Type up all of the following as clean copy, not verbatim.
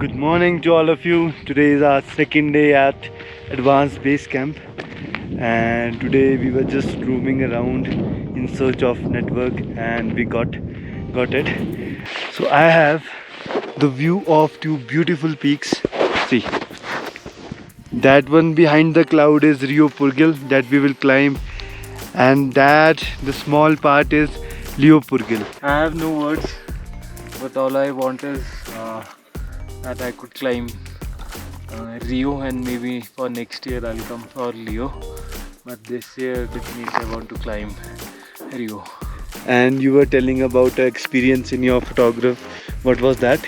Good morning to all of you. Today is our second day at Advanced Base Camp, and today we were just roaming around in search of network, and we got it. So I have the view of two beautiful peaks. See, that one behind the cloud is Rio Purgil that we will climb, and that the small part is Leo Purgil. I have no words, but all I want is that I could climb Rio, and maybe for next year I'll come for Leo. But this year definitely I want to climb Rio. And you were telling about an experience in your photograph. What was that?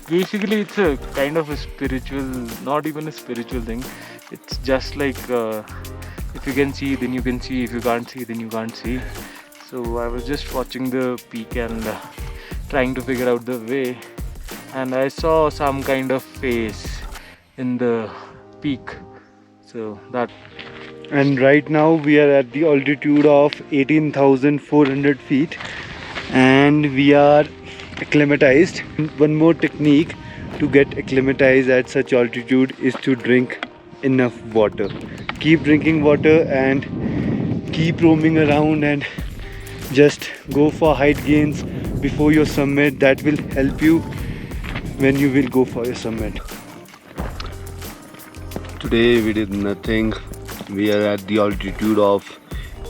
Basically, it's a kind of a spiritual, not even a spiritual thing. It's just like if you can see, then you can see. If you can't see, then you can't see. So I was just watching the peak and trying to figure out the way, and I saw some kind of face in the peak. So that. And right now we are at the altitude of 18,400 feet, and we are acclimatized. One more technique to get acclimatized at such altitude is to drink enough water. Keep drinking water and keep roaming around, and just go for height gains before your summit. That will help you when you will go for your summit. Today we did nothing. We are at the altitude of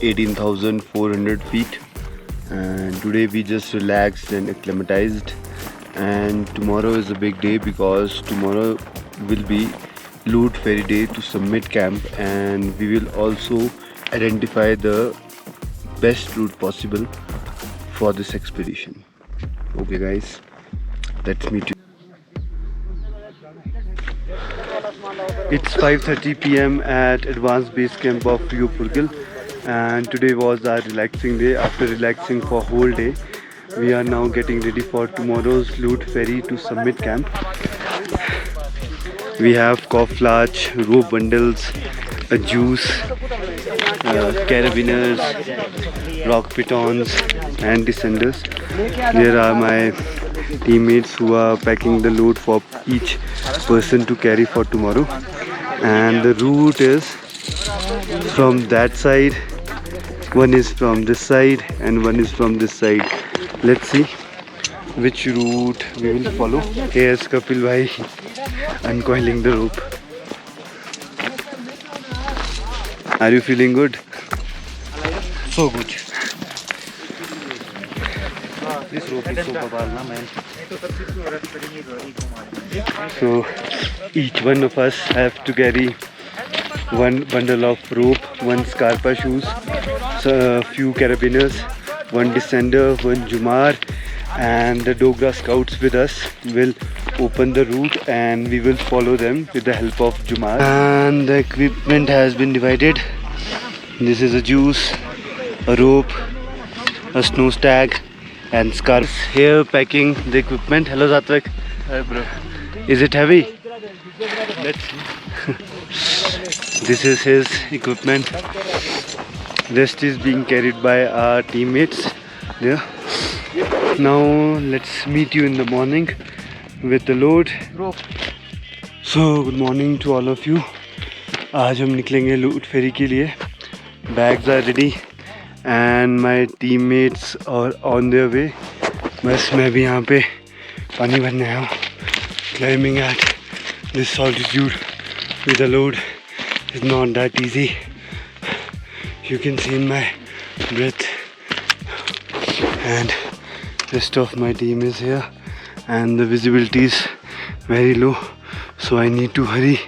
18,400 feet, and today we just relaxed and acclimatized. And tomorrow is a big day because tomorrow will be Loot Ferry Day to Summit Camp, and we will also identify the best route possible for this expedition. Okay guys, let's meet you. It's 5:30 p.m. at Advanced Base Camp of Rio Purgil, and today was our relaxing day. After relaxing for whole day, we are now getting ready for tomorrow's Loot Ferry to Summit Camp. We have camouflage, rope bundles, a juice, carabiners, rock pitons and descenders. There are my teammates who are packing the load for each person to carry for tomorrow, and the route is from that side, one is from this side and one is from this side. Let's see which route we will follow. Here's Kapil Bhai uncoiling the rope. Are you feeling good? So good. This rope is so babal, man. So each one of us have to carry one bundle of rope, one Scarpa shoes, so a few carabiners, one descender, one Jumar, and the Dogra scouts with us will open the route and we will follow them with the help of Jumar. And the equipment has been divided. This is a juice, a rope, a snow stag and scarf. Here packing the equipment. Hello Satvik. Hi bro. Is it heavy? Let's see. This is his equipment. Rest is being carried by our teammates there. Now let's meet you in the morning with the load. So good morning to all of you. आज हम निकलेंगे लूट फेरी के लिए. Bags are ready and my teammates are on their way. बस मैं भी यहाँ पे पानी भरने आया हूँ. Climbing at this altitude with a load is not that easy. You can see in my breath, and rest of my team is here, and the visibility is very low, so I need to hurry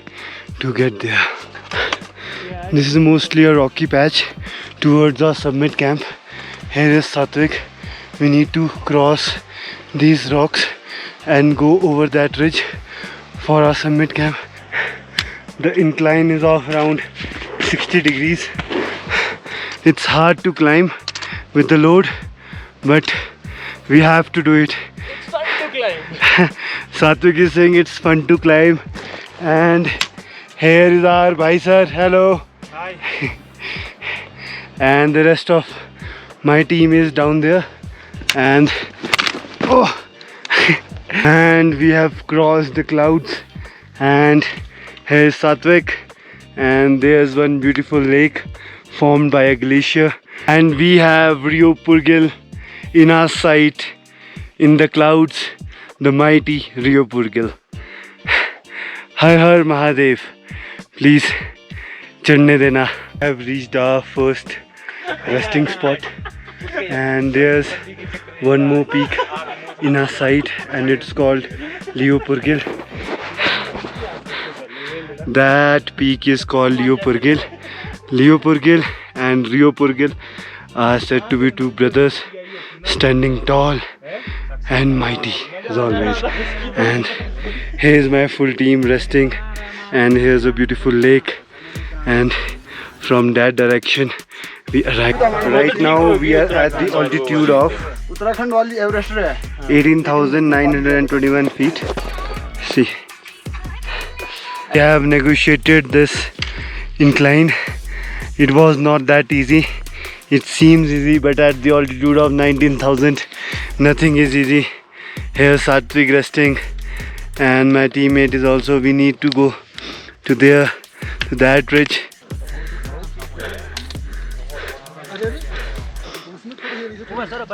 to get there. This is mostly a rocky patch towards our summit camp. Here is Satvik. We need to cross these rocks and go over that ridge for our summit camp. The incline is of around 60 degrees. It's hard to climb with the load, but we have to do it. It's fun to climb. Satvik is saying it's fun to climb, and here is our bhai sir. Hello. Hi. And the rest of my team is down there, and oh And we have crossed the clouds, and here's Satvik, and there's one beautiful lake formed by a glacier, and we have Rio Purgil in our sight in the clouds, the mighty Rio Purgil. Har Har Mahadev, please chadne dena. I have reached our first resting spot, and there's one more peak in our sight, and it's called Rio Purgil. That peak is called Rio Purgil. Rio Purgil and Rio Purgil are said to be two brothers standing tall and mighty as always. And here's my full team resting, and here's a beautiful lake, and from that direction we arrived. Right now we are at the altitude of 18,921 feet. See, we have negotiated this incline. It was not that easy. It seems easy, but at the altitude of 19,000 nothing is easy. Here's Satvik resting, and my teammate is also. We need to go to there, to that ridge.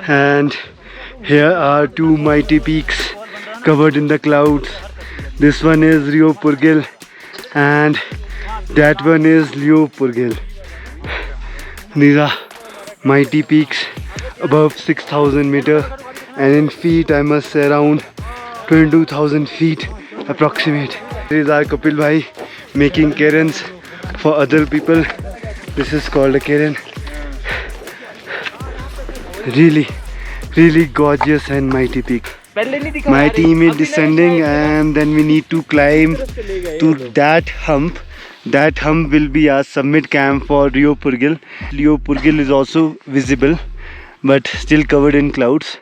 And here are two mighty peaks covered in the clouds. This one is Rio Purgil, and that one is Rio Purgil. These are mighty peaks above 6,000 meters, and in feet I must say around 22,000 feet approximate. This is our Kapil Bhai making cairns for other people. This is called a cairn. Really gorgeous and mighty peak. My team is descending, and then we need to climb to that hump. That hump will be our summit camp for Rio Purgil. Rio Purgil is also visible, but still covered in clouds.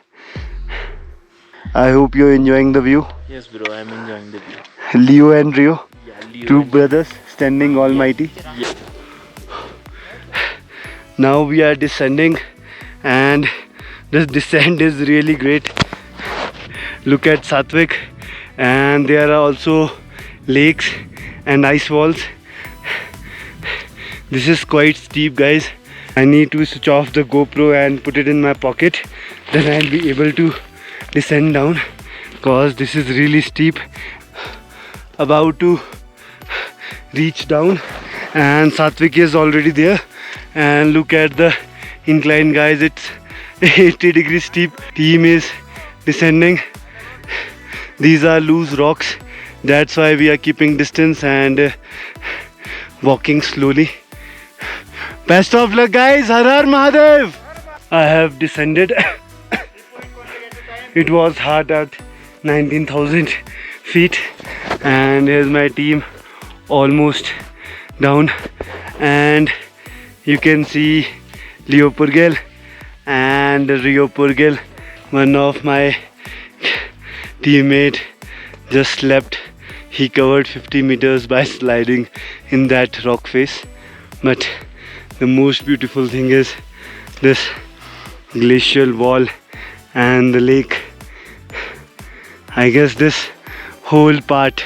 I hope you're enjoying the view. Yes, bro, I'm enjoying the view. Leo and Rio, Yeah, two brothers standing almighty. Yeah. Now we are descending, and this descent is really great. Look at Satvik, and there are also lakes and ice walls. This is quite steep, guys. I need to switch off the GoPro and put it in my pocket, then I'll be able to descend down, because this is really steep. About to reach down, and Satvik is already there, and look at the incline, guys. It's 80 degrees steep. Team is descending. These are loose rocks, that's why we are keeping distance and walking slowly. Best of luck, guys. Har Har Mahadev. I have descended. It was hard at 19,000 feet, and here's my team almost down, and you can see Rio Purgil and Rio Purgil. One of my teammate just slept. He covered 50 meters by sliding in that rock face. But the most beautiful thing is this glacial wall and the lake. I guess this whole part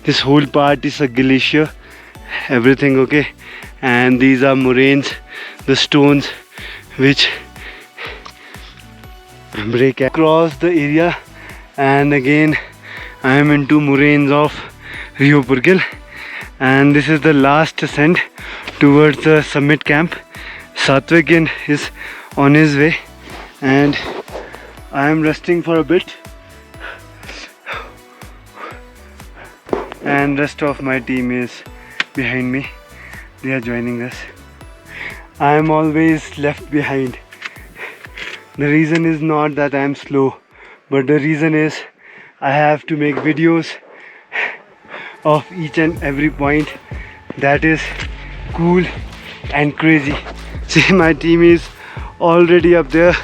is a glacier. Everything okay. And these are moraines, the stones which break across the area. And again I am into moraines of Rio Purgil, and this is the last ascent towards the summit camp. Satvik is on his way, and I am resting for a bit, and rest of my team is behind me. They are joining us. I am always left behind. The reason is not that I am slow, but the reason is I have to make videos of each and every point that is cool and crazy. See, my team is already up there,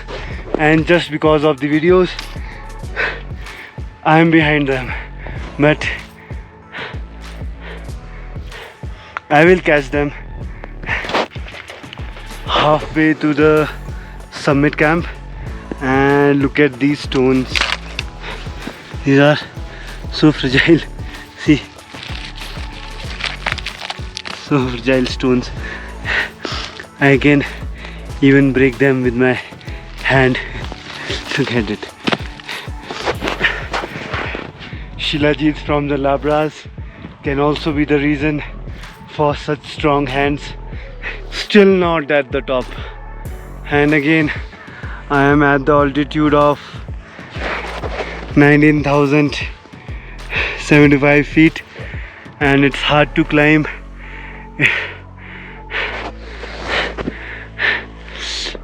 and just because of the videos I am behind them, but I will catch them halfway to the summit camp. And look at these stones. These are so fragile. See, so fragile stones. I can even break them with my hand. Look at it. Shilajit from the Labras can also be the reason for such strong hands. Still not at the top. And again, I am at the altitude of 19,075 feet, and it's hard to climb.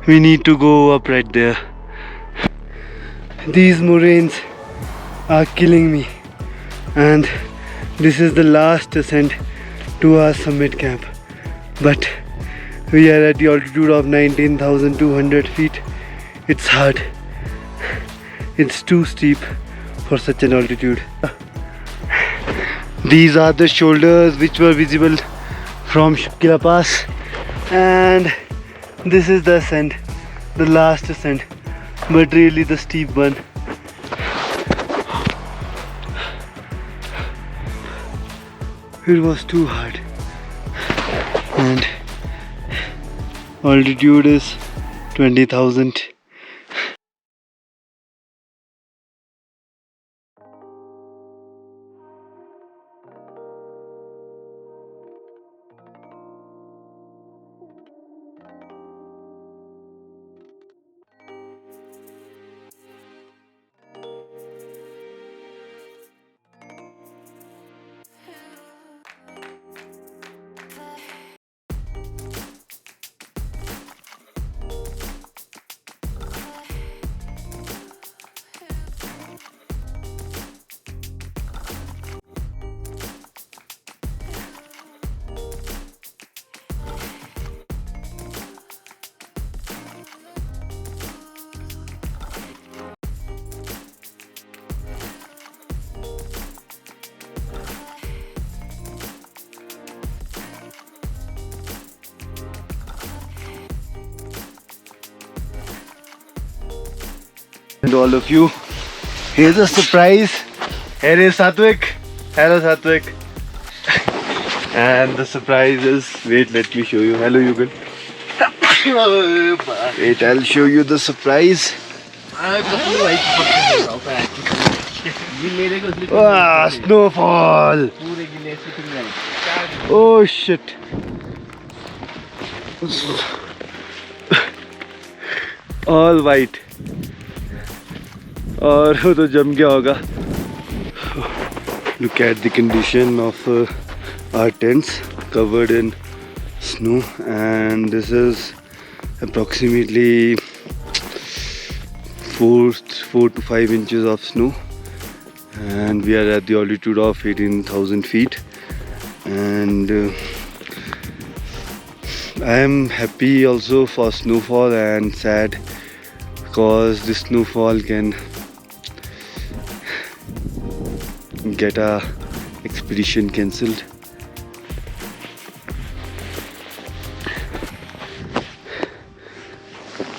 We need to go up right there. These moraines are killing me, and this is the last ascent to our summit camp. But we are at the altitude of 19,200 feet. It's hard. It's too steep for such an altitude. These are the shoulders which were visible from Shukila Pass, and this is the ascent, the last ascent, but really the steep one. It was too hard, and altitude is 20,000. And all of you, here's a surprise. Here is Satwik. Hello Satwik. And the surprise is, wait, let me show you. Hello Yugal. Wait, I'll show you the surprise. Ah, snowfall. Oh shit. All white. और वो तो जम गया होगा. Look at the condition of our tents covered in snow, and this is approximately 4 to 5 inches of snow, and we are at the altitude of 18,000 feet, and I am happy also for snowfall and sad because this snowfall can get our expedition cancelled.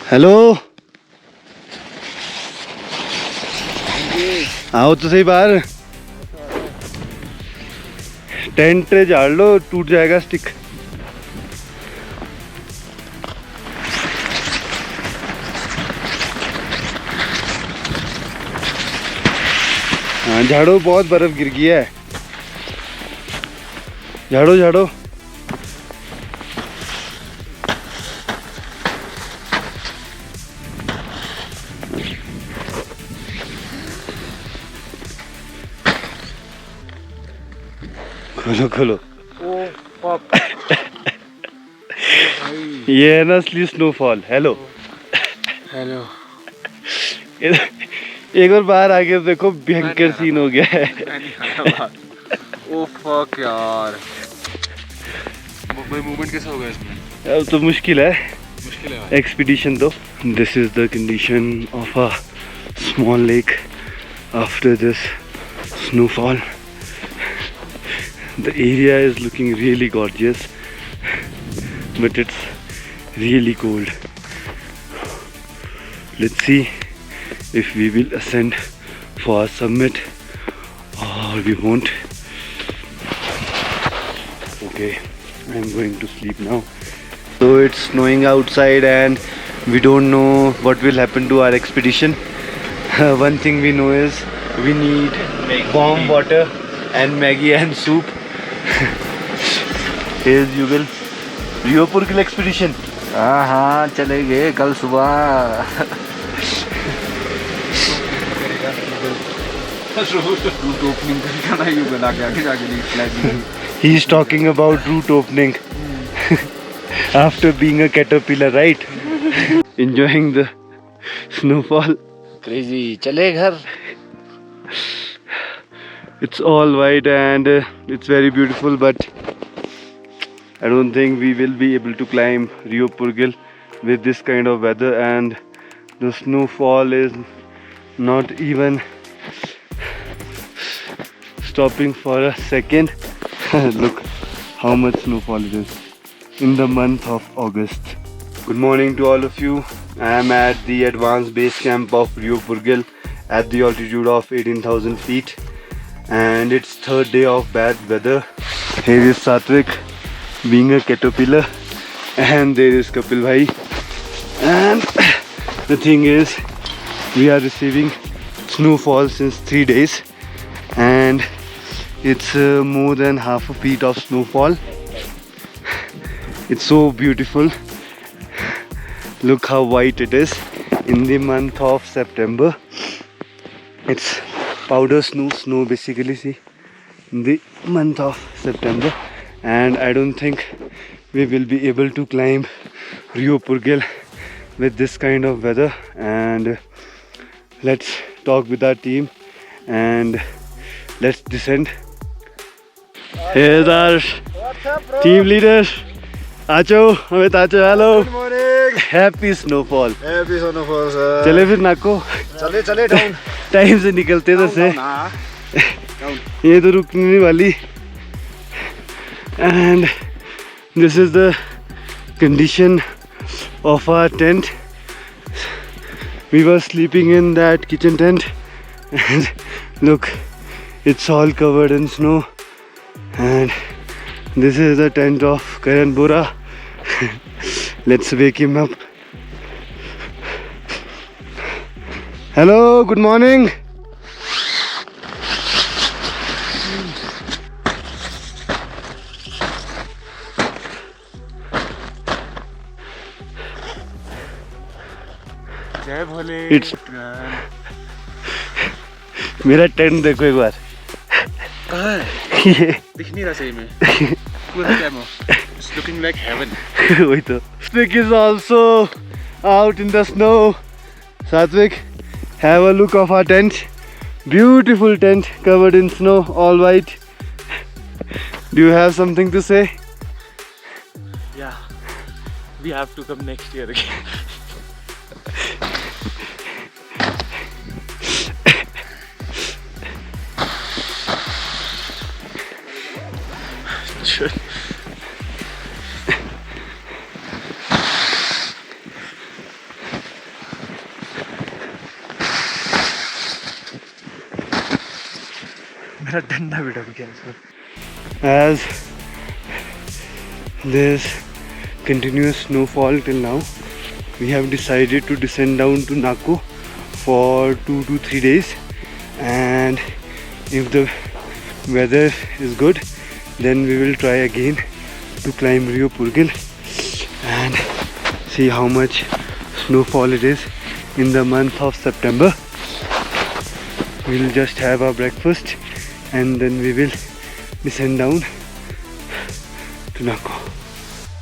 Hello. आओ तो सही बाहर. Tent झाड़ लो, टूट जाएगा stick. हाँ झाड़ो, बहुत बर्फ गिर गई है. झाड़ो झाड़ो. खोलो खोलो. ये है ना असली स्नोफॉल. Hello hello. एक बार बाहर आके देखो, भयंकर सीन हो गया है. ओ फक यार, मूवमेंट कैसा होगा इसमें? अब तो मुश्किल है. मुश्किल है एक्सपीडिशन तो. This is the condition of a small lake after this snowfall. The area is looking really gorgeous, but it's really cold. Let's see if we will ascend for our summit or we won't. Okay, I'm going to sleep now. So it's snowing outside and we don't know what will happen to our expedition. One thing we know is we need warm water and Maggie and soup. Here's Yugal. Rio Purgal expedition. हाँ चले गए कल सुबह root opening करेगा ना युगल आगे आगे जाके He's talking about route opening after being a caterpillar, right? Enjoying the snowfall. Crazy चले घर It's all white and it's very beautiful, but I don't think we will be able to climb Rio Purgal with this kind of weather, and the snowfall is not even stopping for a second. Look how much snowfall it is in the month of August. Good morning to all of you. I am at the advanced base camp of Rio Purgal at the altitude of 18,000 feet, and it's third day of bad weather. Here is Satvik being a caterpillar, and there is Kapil Bhai. And the thing is, we are receiving snowfall since 3 days, and it's more than half a feet of snowfall. It's so beautiful. Look how white it is in the month of September. It's powder snow basically, see, in the month of September. And I don't think we will be able to climb Rio Purgal with this kind of weather. And let's talk with our team and let's descend. Here's our team leader, Acho, Amit Acho, hello. Good morning. Happy snowfall. Happy snowfall sir. चले फिर नाको चले चले down time से निकलते तो से down ये तो रुकने नहीं वाली. And this is the condition of our tent. We were sleeping in that kitchen tent, and look, it's all covered in snow. And this is the tent of Karan Bora. Let's wake him up. Hello, good morning. जय भोले It's मेरा tent देखो एक बार. कहाँ है ये दिख नहीं रहा सही में पूरा demo it's looking like heaven वही तो. Satvik is also out in the snow. Satvik, have a look of our tent. Beautiful tent covered in snow, all white. Do you have something to say? Yeah, we have to come next year again. Sure. मेरा डंडा भी dub गया इसमें. As there's continuous snowfall till now, we have decided to descend down to Nako for 2 to 3 days, and if the weather is good, then we will try again to climb Rio Purgal and see how much snowfall it is in the month of September. We'll just have our breakfast and then we will descend down to Nako.